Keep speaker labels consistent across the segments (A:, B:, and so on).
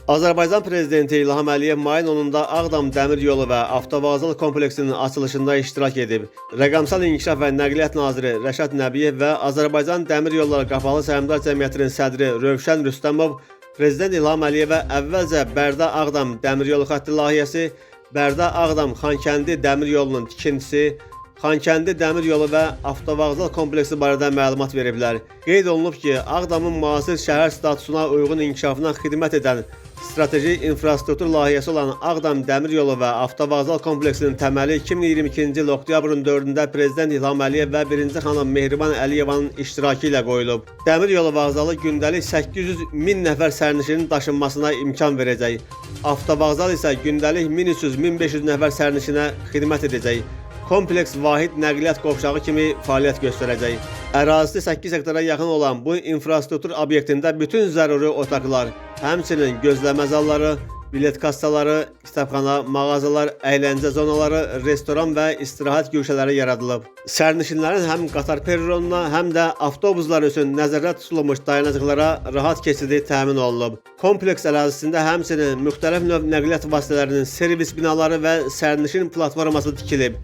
A: Azərbaycan Prezidenti İlham Əliyev mayın 10-da Ağdam Dəmir Yolu və Avtovağzal kompleksinin açılışında iştirak edib. Rəqəmsal İnkişaf və Nəqliyyat Naziri Rəşad Nəbiyev və Azərbaycan Dəmir Yolları Qapalı Səhmdar Cəmiyyətinin sədri Rövşən Rüstəmov Prezident İlham Əliyevə əvvəlcə Bərdə-Ağdam Dəmir Yolu xətti layihəsi, Bərdə-Ağdam Xankəndi Dəmir Yolunun tikintisi, Xankəndi Dəmir Yolu və Avtovağzal kompleksi barədə məlumat veriblər. Qeyd olunub ki, Ağdamın müasir şəhər statusuna uyğun inkişafına xidmət edən strateji infrastruktur layihəsi olan Ağdam Dəmir Yolu və Avtovağzal kompleksinin təməli 2022-ci il oktyabrın 4-də Prezident İlham Əliyev və 1-ci xanım Mehriban Əliyevanın iştirakı ilə qoyulub. Dəmir yolu vağzalı gündəlik 800-1000 nəfər sərnişinin daşınmasına imkan verəcək. Avtovağzal isə gündəlik 1300-1500 nəfər sərnişinə xidmət edəcək. Kompleks vahid nəqliyyat qovşağı kimi fəaliyyət göstərəcək. Ərazisi 8 hektara yaxın olan bu infrastruktur obyektində bütün zəruri otaqlar, həmçinin gözləmə zalları, bilet kassaları, kitabxana, mağazalar, əyləncə zonaları, restoran və istirahət güşələri yaradılıb. Sərnişinlərin həm qatar perronuna, həm də avtobuslar üçün nəzərdə tutulmuş dayanacaqlara rahat keçidi təmin olunub. Kompleks ərazisində həmçinin müxtəlif növ nəqliyyat vasitələrinin servis binaları və sərnişin platforması tikilib.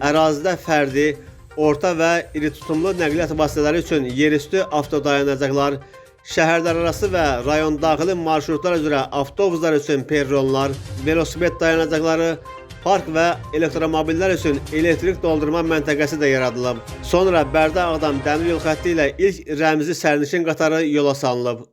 A: Ərazidə fərdi, orta və iri tutumlu nəqliyyat vasitələri üçün yerüstü avtodayanacaqlar, şəhərlərarası və rayon daxili marşrutlar üzrə avtobuslar üçün perronlar, velosiped dayanacaqları, park və elektromobillər üçün elektrik doldurma məntəqəsi də yaradılıb. Sonra Bərdə-Ağdam Dəmir Yol xətti ilə ilk rəmzi sərnişin qatarı yola salınıb.